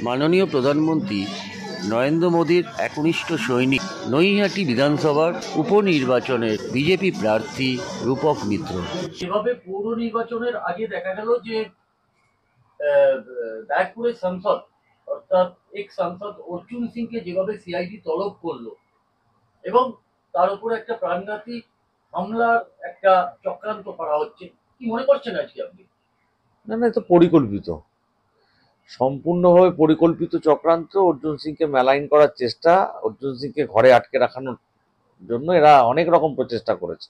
মাননীয় প্রধানমন্ত্রী নরেন্দ্র মোদীর একনিষ্ঠ সৈনিক নৈহাটি বিধানসভার উপনির্বাচনের বিজেপি প্রার্থী রূপক মিত্র। যেভাবে পৌর নির্বাচনের আগে দেখা গেল যে ব্যারাকপুরের সাংসদ অর্থাৎ এক সাংসদ অর্জুন সিংকে যেভাবে সিআইডি তলব করলো এবং তার উপর একটা প্রাণঘাতী হামলার একটা চক্রান্ত করা হচ্ছে, কি মনে করছেন আজকে আপনি? না না, এটা পরিকল্পিত, সম্পূর্ণভাবে পরিকল্পিত চক্রান্ত। অর্জুন সিংকে মেলাইন করার চেষ্টা, অর্জুন সিংকে ঘরে আটকে রাখানোর জন্য এরা অনেক রকম প্রচেষ্টা করেছে।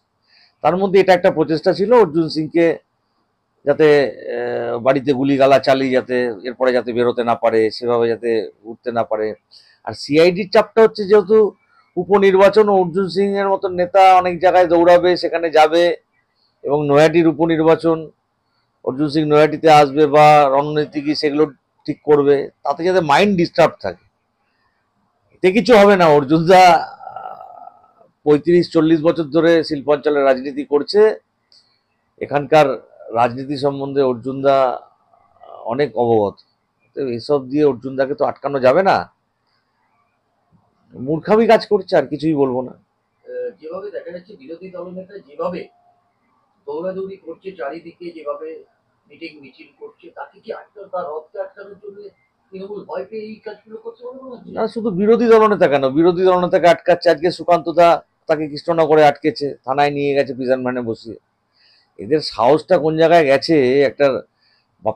তার মধ্যে এটা একটা প্রচেষ্টা ছিল অর্জুন সিংকে যাতে বাড়িতে গুলিগালা চালিয়ে যাতে এরপরে যাতে বেরোতে না পারে, সেভাবে যাতে উঠতে না পারে। আর সিআইডির চাপটা হচ্ছে যেহেতু উপনির্বাচন, অর্জুন সিং এর মতন নেতা অনেক জায়গায় দৌড়াবে, সেখানে যাবে, এবং নৈহাটির উপনির্বাচন, অর্জুন সিং নৈহাটিতে আসবে বা রণনীতি কি সেগুলো ঠিক করবে, তাতে যাতে মাইন্ড ডিস্টার্ব থাকে। এতে কিছু হবে না। অর্জুনদা 35-40 বছর ধরে শিল্পাঞ্চলে রাজনীতি করছে, এখানকার রাজনীতি সম্বন্ধে অর্জুনদা অনেক অবগত। এসব দিয়ে অর্জুনদাকে তো আটকানো যাবে না, মূর্খামি কাজ করছে, আর কিছুই বলবো না। যেভাবে দেখা যাচ্ছে বিরোধী দলনেতা যেভাবে দৌড়াদৌড়ি করছে চারিদিকে, যেভাবে মিটিং মিছিল করছে, তাকে কি তার রথকে আটকানোর জন্য তৃণমূল ভয় পেয়ে এই কাজগুলো করছে বলে মনে হচ্ছে? না, শুধু বিরোধী দলনেতা কেন, বিরোধী দলনেতাকে আটকাচ্ছে। আজকে সুকান্ত দা তাকে কৃষ্ণনগরে আটকেছে, থানায় নিয়ে গেছে প্রিজন ভ্যানে বসিয়ে। এদের সাহসটা কোন জায়গায় গেছে? একটা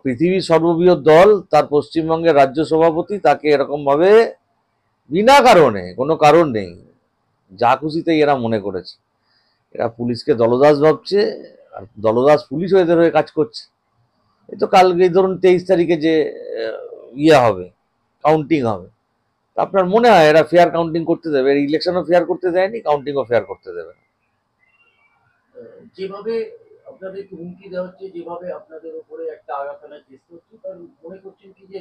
পৃথিবীর সর্ববৃহৎ দল, তার পশ্চিমবঙ্গের রাজ্য সভাপতি, তাকে এরকম ভাবে বিনা কারণে, কোনো কারণ নেই, যা খুশিতেই এরা মনে করেছে। এরা পুলিশকে দলদাস ভাবছে, আর দলদাস পুলিশও এদের হয়ে কাজ করছে। এই তো কালকে ধরুন 23 তারিখে যে হবে, কাউন্টিং হবে, আপনার মনে হয় এরা ফেয়ার কাউন্টিং করতে দেবে? ইলেকশনও ফেয়ার করতে দেয়নি, কাউন্টিংও ফেয়ার করতে দেবে না। যেভাবে আপনাদেরকে হুমকি দেওয়া হচ্ছে, যেভাবে আপনাদের উপরে একটা আঘাত আনার চেষ্টা হচ্ছে, তার মনে করছেন কি যে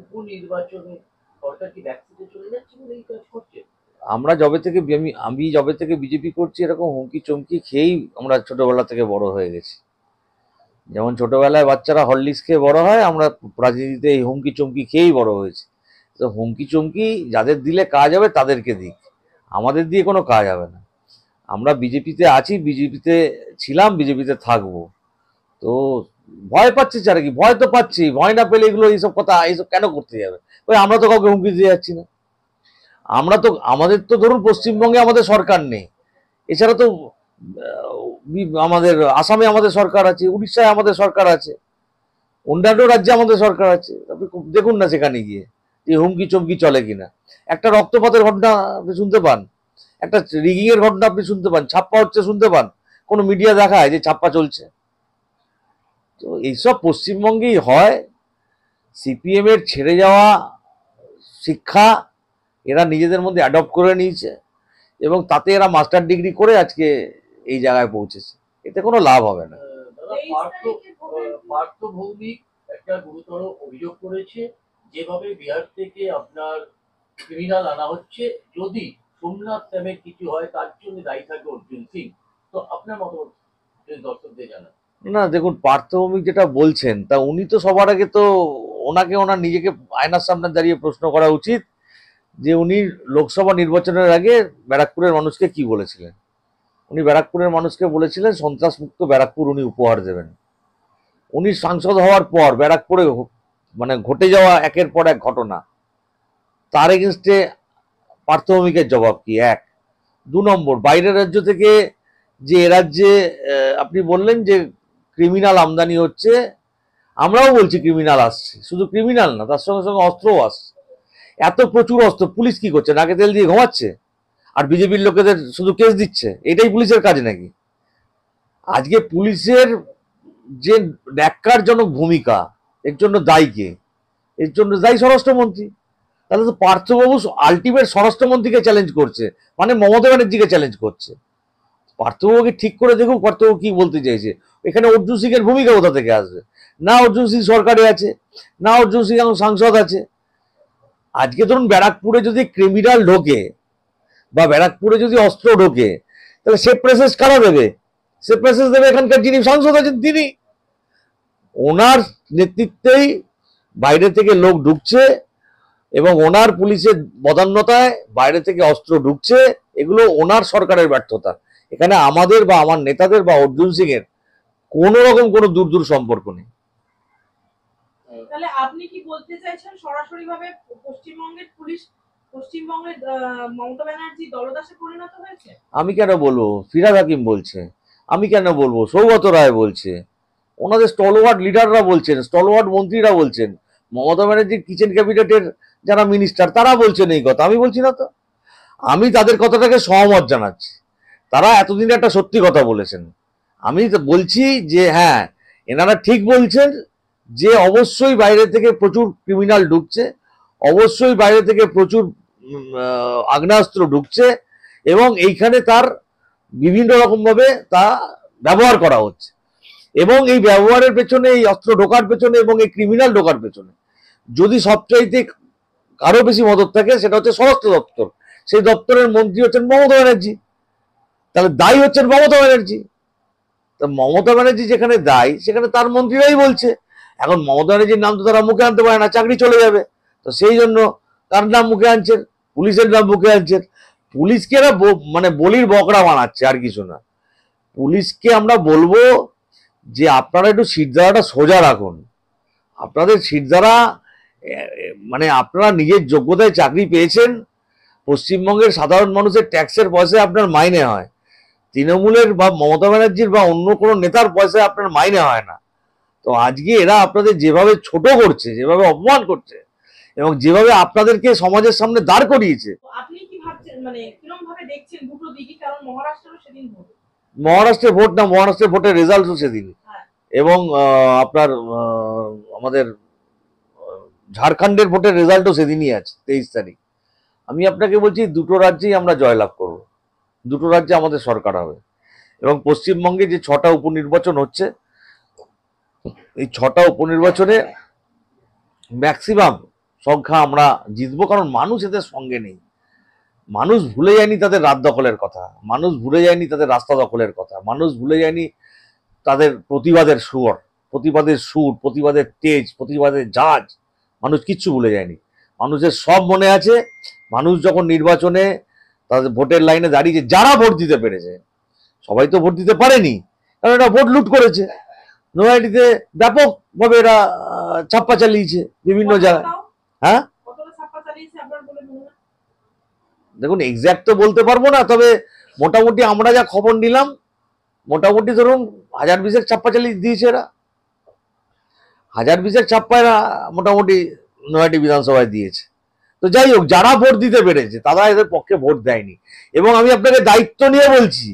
উপনির্বাচনে সরকার কি ব্যাকফুটে চলে যাচ্ছে বলে এই কাজ করছে? আমরা আমি যবে থেকে বিজেপি করছি, এরকম হুমকি চমকি খেয়েই আমরা ছোটবেলা থেকে বড় হয়ে গেছি। যেমন ছোটবেলায় বাচ্চারা হরলিক্স খেয়ে বড় হয়, আমরা রাজনীতিতে এই হুমকি চমকি খেয়েই বড় হয়েছি। তো হুমকি চমকি যাদের দিলে কাজ হবে তাদেরকে দিক, আমাদের দিয়ে কোনো কাজ হবে না। আমরা বিজেপিতে আছি, বিজেপিতে ছিলাম, বিজেপিতে থাকবো। তো ভয় পাচ্ছে যারা, কি ভয় তো পাচ্ছি, ভয় না পেলে এগুলো এইসব কথা এইসব কেন করতে যাবে? ওই আমরা তো কাউকে হুমকি দিয়ে যাচ্ছি না। আমাদের তো ধরুন পশ্চিমবঙ্গে আমাদের সরকার নেই, এছাড়া তো আমাদের আসামে আমাদের সরকার আছে, উড়িষ্যায় আমাদের সরকার আছে, অন্যান্য রাজ্যে আমাদের সরকার আছে। আপনি দেখুন না সেখানে গিয়ে যে হুমকি চমকি চলে কিনা। একটা রক্তপাতের ঘটনা আপনি শুনতে পান, একটা রিগিং এর ঘটনা আপনি শুনতে পান, ছাপ্পা হচ্ছে শুনতে পান, কোনো মিডিয়া দেখায় যে ছাপ্পা চলছে? তো এইসব পশ্চিমবঙ্গেই হয়। সিপিএম এর ছেড়ে যাওয়া শিক্ষা এরা নিজেদের মধ্যে অ্যাডপ্ট করে নিয়েছে, এবং তাতে এরা মাস্টার ডিগ্রি করে আজকে এই জায়গায় পৌঁছেছে। এতে কোনো লাভ হবে না। দাদা, পার্থ ভৌমিক একটা গুরুতর অভিযোগ করেছে, যেভাবে বিহার থেকে আপনার ক্রিমিনাল আনা হচ্ছে, যদি সোমনাথ স্যামের কিছু হয় তার জন্য দায়ী থাকবে অর্জুন সিং। তো আপনার মতামত দর্শকদের জানান। না দেখুন, পার্থ ভৌমিক যেটা বলছেন, তা উনি তো সবার আগে তো ওনার নিজেকে আয়নার সামনে দাঁড়িয়ে প্রশ্ন করা উচিত যে উনি লোকসভা নির্বাচনের আগে ব্যারাকপুরের মানুষকে কি বলেছিলেন। উনি ব্যারাকপুরের মানুষকে বলেছিলেন সন্ত্রাসমুক্ত ব্যারাকপুর উনি উপহার দেবেন। উনি সাংসদ হওয়ার পর ব্যারাকপুরে মানে ঘটে যাওয়া একের পর এক ঘটনা, তার এগেনস্টে পার্থ ভৌমিকের জবাব কি? এক। 2 নম্বর, বাইরের রাজ্য থেকে যে এ রাজ্যে আপনি বললেন যে ক্রিমিনাল আমদানি হচ্ছে, আমরাও বলছি ক্রিমিনাল আসছে, শুধু ক্রিমিনাল না, তার সঙ্গে সঙ্গে অস্ত্রও আসছে। এত প্রচুর অস্ত্র, পুলিশ কি করছে? নাকে তেল দিয়ে ঘুমাচ্ছে আর বিজেপির লোকেদের শুধু কেস দিচ্ছে? এটাই পুলিশের কাজ নাকি? আজকে পুলিশের যে ন্যাক্কারজনক ভূমিকা, এর জন্য দায়ী কে? এর জন্য দায়ী স্বরাষ্ট্রমন্ত্রী। তাহলে তো পার্থবাবু আলটিমেট স্বরাষ্ট্রমন্ত্রীকে চ্যালেঞ্জ করছে, মানে মমতা ব্যানার্জিকে চ্যালেঞ্জ করছে। পার্থবাবুকে ঠিক করে দেখুন পার্থবাবু কি বলতে চাইছে। এখানে অর্জুন সিং এর ভূমিকা কোথা থেকে আসবে? না অর্জুন সিং সরকারে আছে, না অর্জুন সিং এখন সাংসদ আছে। আজকে ধরুন ব্যারাকপুরে যদি ক্রিমিনাল ঢোকে বা ব্যারাকপুরে যদি অস্ত্র ঢোকে, তাহলে সে প্রেসেস কারা দেবে? সে প্রেসেস দেবে এখানকার যিনি সাংসদ আছেন তিনি। ওনার নেতৃত্বেই বাইরে থেকে লোক ঢুকছে, এবং ওনার পুলিশের বদান্যতায় বাইরে থেকে অস্ত্র ঢুকছে, এগুলো ওনার সরকারের ব্যর্থতা। এখানে আমাদের বা আমার নেতাদের বা অর্জুন সিং এর কোন রকম কোনো দূর সম্পর্ক নেই। তাহলে আপনি কি বলতে চাইছেন সরাসরি ভাবে পশ্চিমবঙ্গের পুলিশ পশ্চিমবঙ্গের মমতা ব্যানার্জি দলদাসে পরিণত হয়েছে? আমি কেন বলবো? ফিরহাদ হাকিম বলছে। আমি কেন বলবো? সৌগত রায় বলছে। ওনাদের স্টলওয়ার্ড লিডাররা বলছেন, স্টলওয়ার্ড মন্ত্রীরা বলছেন, মমতা ব্যানার্জির কিচেন ক্যাবিনেটের যারা মিনিস্টার তারা বলছেন এই কথা, আমি বলছি না তো। আমি তাদের কথাটাকে সহমত জানাচ্ছি। তারা এতদিন একটা সত্যি কথা বলেছেন। আমি বলছি যে হ্যাঁ, এনারা ঠিক বলছেন যে অবশ্যই বাইরে থেকে প্রচুর ক্রিমিনাল ঢুকছে, অবশ্যই বাইরে থেকে প্রচুর আগ্নেয়াস্ত্র ঢুকছে এবং এইখানে তার বিভিন্ন রকম ভাবে তা ব্যবহার করা হচ্ছে। এবং এই ব্যবহারের পেছনে, এই অস্ত্র ঢোকার পেছনে এবং এই ক্রিমিনাল ঢোকার পেছনে যদি সবচাইতে আরো বেশি মদত থাকে সেটা হচ্ছে স্বরাষ্ট্র দপ্তর। সেই দপ্তরের মন্ত্রী হচ্ছেন মমতা ব্যানার্জি, তাহলে দায়ী হচ্ছেন মমতা ব্যানার্জি। তা মমতা ব্যানার্জি যেখানে দায়ী সেখানে তার মন্ত্রীরাই বলছে। এখন মমতা ব্যানার্জির নাম তো তারা মুখে আনতে পারে না, চাকরি চলে যাবে। তো সেই জন্য কার নাম মুখে আনছেন? পুলিশের নাম মুখে আনছেন। পুলিশকে এরা মানে বলির বকরা বানাচ্ছে, আর কিছু না। পুলিশকে আমরা বলবো যে আপনারা একটু সিটধারাটা সোজা রাখুন। আপনাদের সিটধারা মানে আপনারা নিজের যোগ্যতায় চাকরি পেয়েছেন। পশ্চিমবঙ্গের সাধারণ মানুষের ট্যাক্সের পয়সায় আপনার মাইনে হয়, তৃণমূলের বা মমতা ব্যানার্জির বা অন্য কোনো নেতার পয়সায় আপনার মাইনে হয় না। তো আজকে এরা আপনাদের যেভাবে ছোট করছে, যেভাবে অপমান করছে এবং যেভাবে আপনাদেরকে সমাজের সামনে দাঁড় করিয়েছে। আপনি কি ভাবছেন, মানে কিরকম ভাবে দেখছেন দুটো দিকই? কারণ মহারাষ্ট্রেরও সেদিন ভোট, মহারাষ্ট্রের ভোট না, মহারাষ্ট্রের ভোটের রেজাল্টও সেদিন। হ্যাঁ। এবং আপনার আমাদের ঝাড়খণ্ডের ভোটের রেজাল্টও সেদিনই আছে, 23 তারিখ। আমি আপনাকে বলছি দুটো রাজ্যেই আমরা জয়লাভ করব, দুটো রাজ্যে আমাদের সরকার হবে। এবং পশ্চিমবঙ্গে যে 6টা উপনির্বাচন হচ্ছে, এই 6টা উপনির্বাচনে ম্যাক্সিমাম সংখ্যা আমরা জিতবো, কারণ মানুষ এদের সঙ্গে নেই। মানুষ ভুলে যায়নি তাদের রাত দখলের কথা, মানুষ ভুলে যায়নি তাদের রাস্তা দখলের কথা, মানুষ ভুলে যায়নি তাদের প্রতিবাদের সুর, প্রতিবাদের তেজ, প্রতিবাদের জাজ। মানুষ কিচ্ছু ভুলে যায়নি। মানুষের সব মনে আছে। মানুষ যখন নির্বাচনে তাদের ভোটের লাইনে দাঁড়িয়েছে, যারা ভোট দিতে পেরেছে, সবাই তো ভোট দিতে পারেনি, কারণ এরা ভোট লুট করেছে। নৈহাটিতে ব্যাপকভাবে এরা ছাপ্পা চালিয়েছে বিভিন্ন জায়গায়। হ্যাঁ, কতটা ছাপ্পা চালিয়েছে আপনার বলে মনে হয়? দেখুন এক্স্যাক্ট তো বলতে পারবো না, তবে মোটামুটি আমরা যা খবর নিলাম, মোটামুটি ধরুন 1000-20 ছাপ্পা চালিয়ে দিয়েছে এরা। 1000-20 ছাপ্পা এরা মোটামুটি নৈহাটি বিধানসভায় দিয়েছে। তো যাই হোক, যারা ভোট দিতে পেরেছে তারা এদের পক্ষে ভোট দেয়নি। এবং আমি আপনাকে দায়িত্ব নিয়ে বলছি,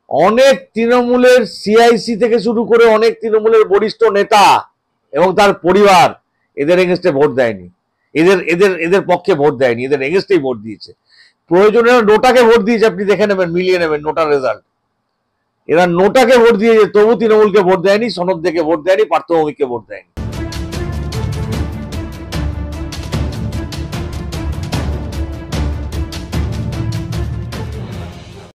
অনেক তৃণমূলের সিআইসি থেকে শুরু করে অনেক তৃণমূলের বরিষ্ঠ নেতা এবং তার পরিবার এদের এগেনস্টে ভোট দেয়নি, এদের এদের এদের পক্ষে ভোট দেয়নি, এদের এগেনস্টেই ভোট দিয়েছে। প্রয়োজনে নোটাকে ভোট দিয়েছে, আপনি দেখে নেবেন, মিলিয়ে নেবেন নোটার রেজাল্ট। এরা নোটাকে ভোট দিয়েছে, তবু তৃণমূলকে ভোট দেয়নি, সনদ দেখে ভোট দেয়নি, পার্থভৌমিককে ভোট দেয়নি।